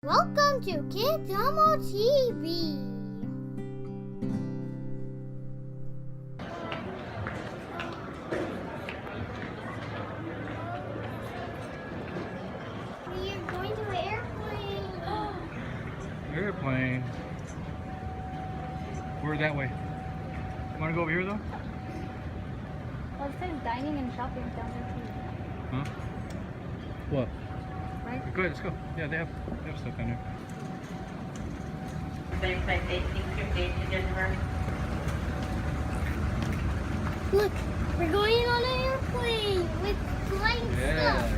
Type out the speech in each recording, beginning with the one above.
Welcome to KidDomoTV. We are going to an airplane. Airplane. We're that way. You want to go over here though? Well, it says dining and shopping down there too. Huh? What? Right? Go ahead, let's go. Yeah, they have stuff down there. Look, we're going on an airplane with flying stuff.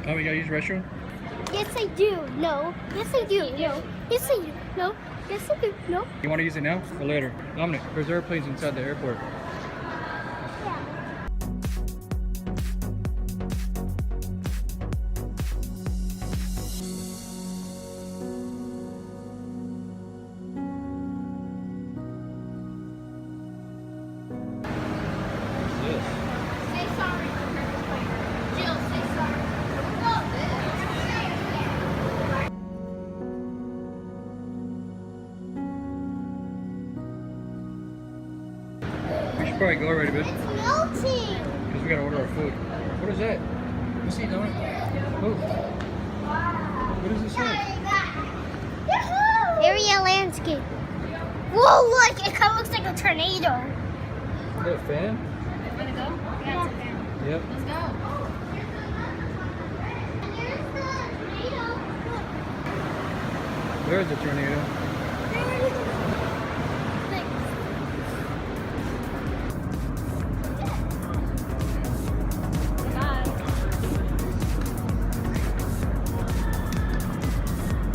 Oh, we gotta use the restroom? Yes, I do. No. Yes, I do. No. Yes, I do. No. Yes, I do. No. You want to use it now or later? Dominic, there's airplanes inside the airport. Say sorry. Jill, say sorry. We should probably go already, bitch. It's melting. Because we gotta order our food. What is that? You see, Dominic? Oh. What does it say? Area landscape. Whoa, look! It kind of looks like a tornado. Is that a fan? You wanna go? Yeah, it's a fan. Yep. Let's go. There's the tornado. Look. There's a tornado.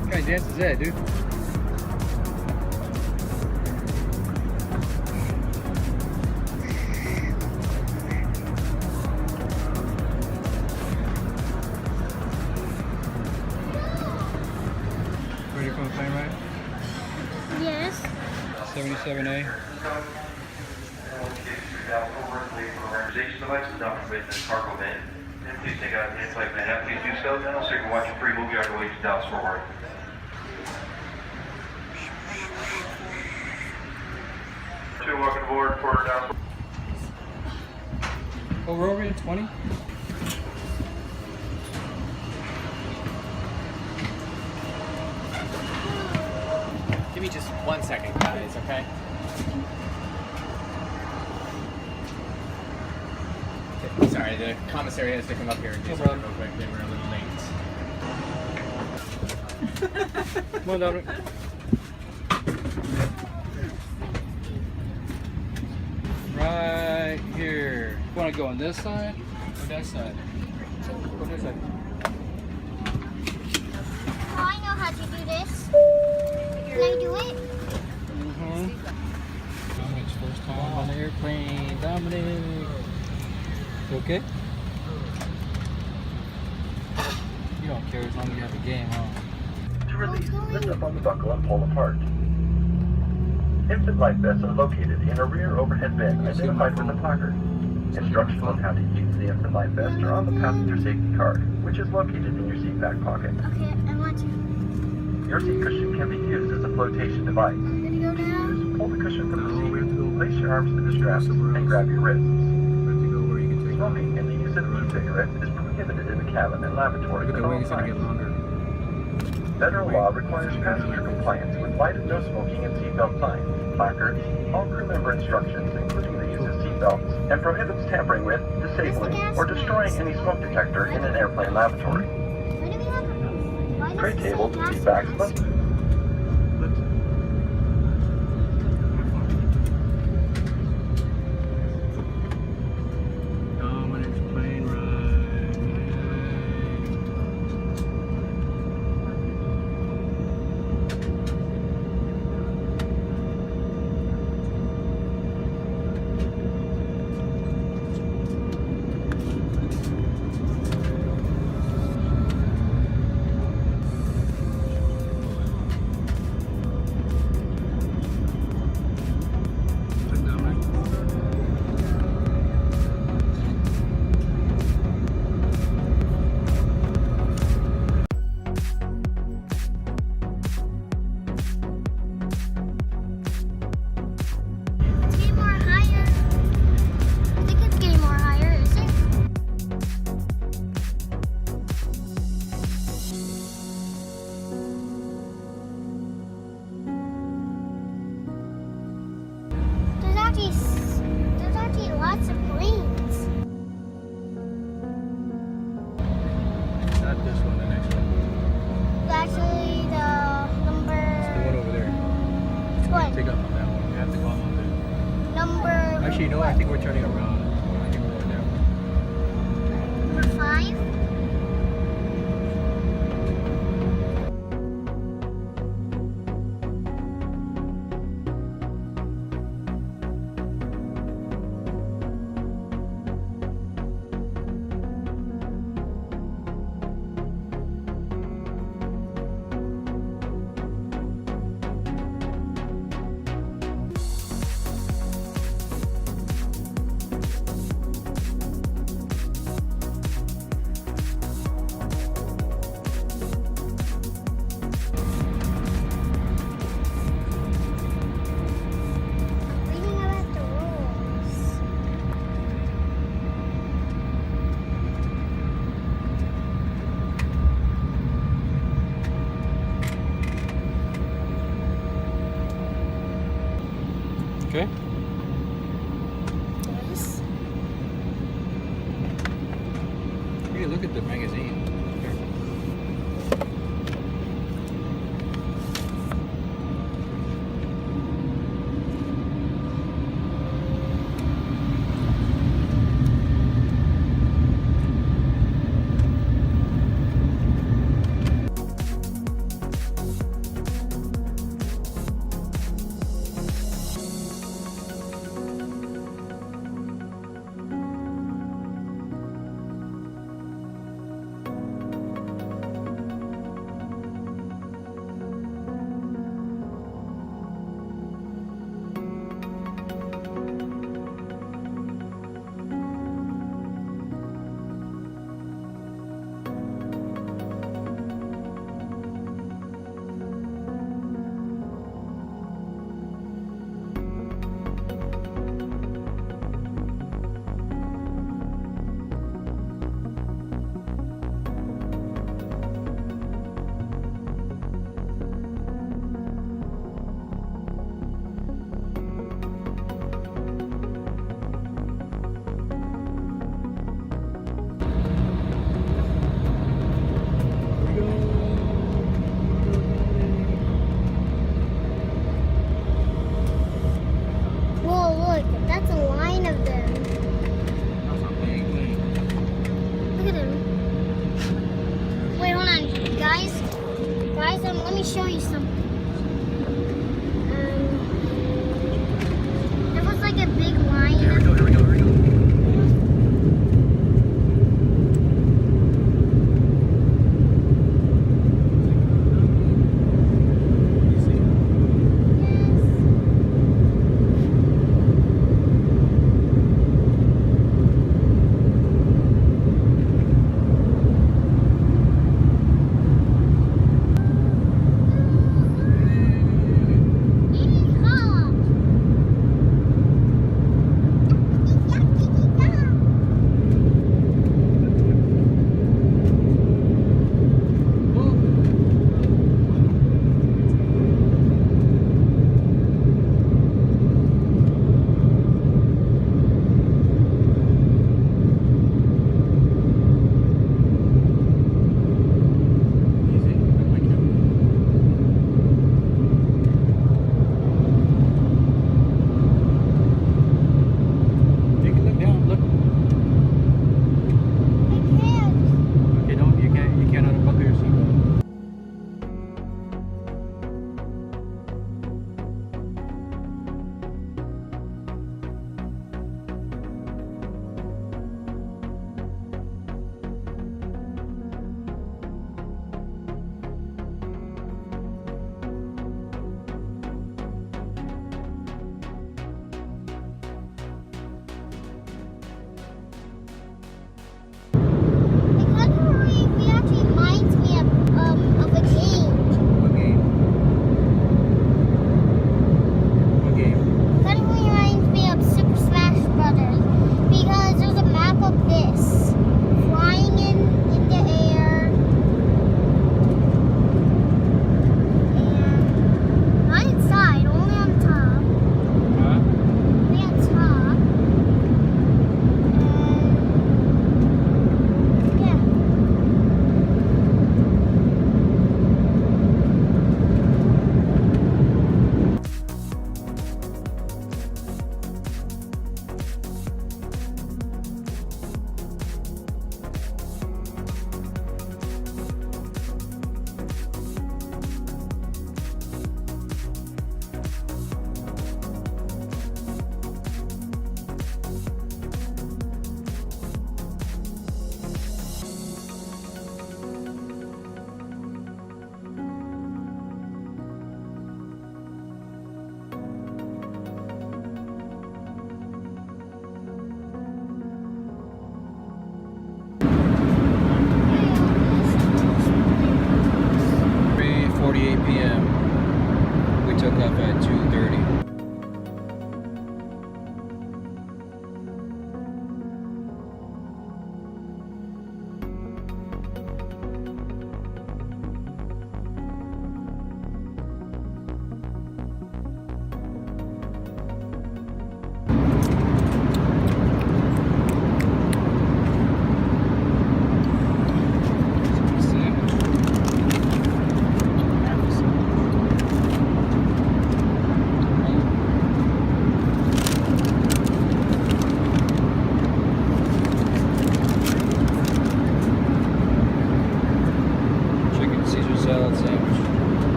What kind of dance is that, dude? Ready for the plane ride? Yes. 77A. Organization devices not permitted in the cargo bin. And please take out the in-flight man. Please do so now so you can watch a free movie on the way to Dallas Fort Worth. Two, welcome aboard for Dallas. Oh, we're already at 20? Give me just 1 second, guys, okay? Okay, sorry, the commissary has to come up here and do something real quick. They were a little late. Come on, Dominic. Right here. You want to go on this side or that side? Go on this side. Oh, I know how to do this. Can I do it? Mm-hmm. Dominic's first time on the airplane. Dominic. You okay? You don't care as long as you have the game, huh? To release, lift up on the buckle and pull apart. Infant life vests are located in a rear overhead bin identified with a placard. Instructions on how to use the infant life vest are on the passenger safety card, which is located in your seat back pocket. Okay, I want to. Your seat cushion can be used as a flotation device. I'm gonna go now. Just pull the cushion from the seat, place your arms to the straps, and grab your wrists. Smoking and the use of e-cigarettes is prohibited in the cabin and lavatory at all times. Federal law requires passenger compliance with light and no smoking and seatbelt signs, placards, all crew member instructions, including the use of seatbelts, and prohibits tampering with, disabling, or destroying any smoke detector in an airplane lavatory. Why do we have why does Tray it say tables and gas seat backs mask? must Dominic's plane ride. this one, the next one. Actually, the number. It's the one over there. Which one? Take off on that one. We have to go on there. Number. Actually, you know what? I think we're turning around. I think we're going that way. Number 5. Reading about the rules. Okay. Yes. Hey, look at the magazine. Whoa, look, that's a line of them. That's a big thing. Look at them. Wait, hold on, guys. Guys, let me show you something. There was like a big line. Here we go, here we go, here we go. Yes.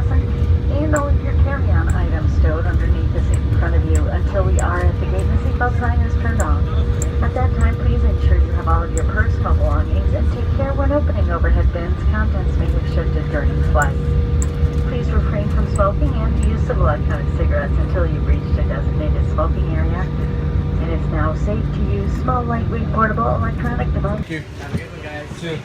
fasten and all of your carry-on items stowed underneath the seat in front of you until we are at the gate and the seatbelt sign is turned off. At that time, please ensure you have all of your personal belongings and take care when opening overhead bins. Contents may have shifted during flight. Please refrain from smoking and use of electronic cigarettes until you've reached a designated smoking area. It is now safe to use small, lightweight, portable electronic devices. Thank you. Have a good one, guys. See you.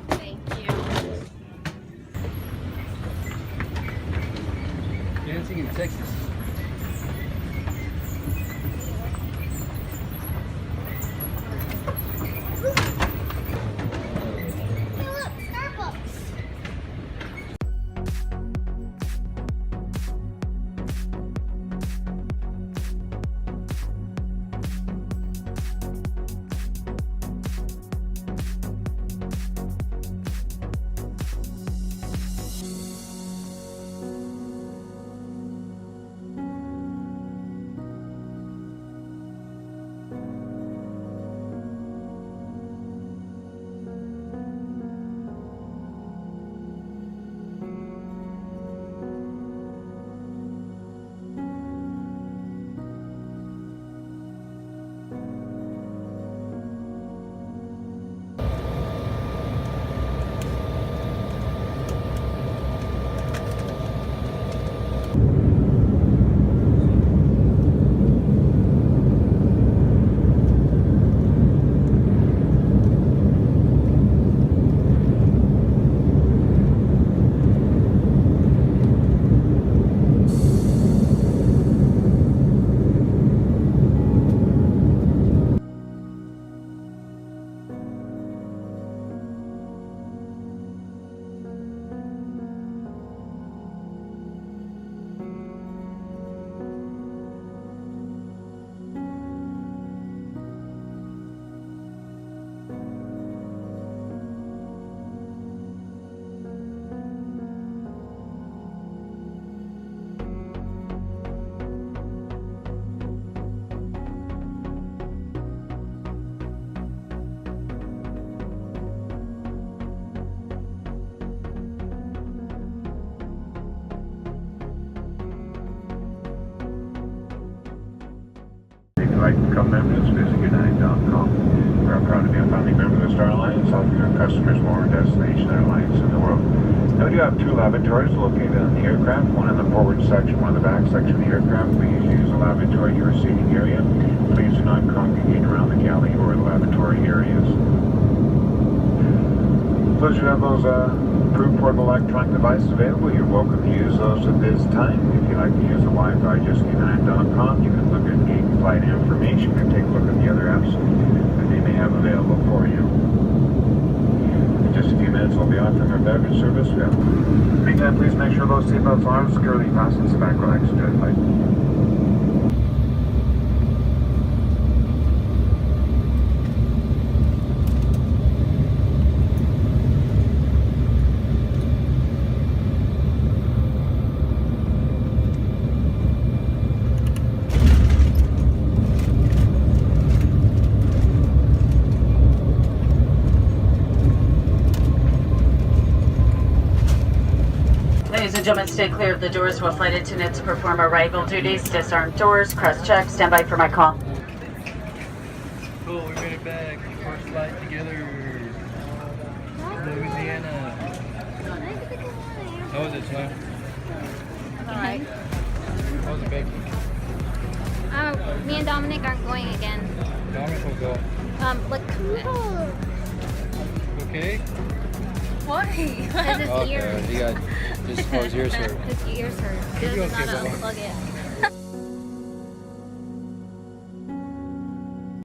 Thank you. Dancing in Texas. Hey, look, Starbucks. If you'd like to become members, visit United.com. We are proud to be a founding member of the Star Alliance, offering our customers more destination airlines in the world. Now, we do have two lavatories located on the aircraft, one in the forward section, one in the back section of the aircraft. Please use the lavatory, your seating area. Please do not congregate around the galley or the lavatory areas. Those who have those approved portable electronic devices available, you're welcome to use those at this time. If you'd like to use the Wi-Fi, just United.com. You can look at gate flight information or take a look at the other apps that they may have available for you. In just a few minutes, we'll be offering our beverage service. Meantime, please make sure those seatbelts are securely fastened to the back relax jet light. Ladies and gentlemen, stay clear of the doors while flight attendants perform arrival duties. Disarm doors, cross check, stand by for my call. Cool, we made it back. First flight together. Louisiana. How was it, son? Alright. How was it, Becky? Me and Dominic aren't going again. Dominic will go. Look. Okay? Why? Because his ears. He got his ears hurt. His ears hurt. He doesn't know how to Okay, bye-bye. unplug it.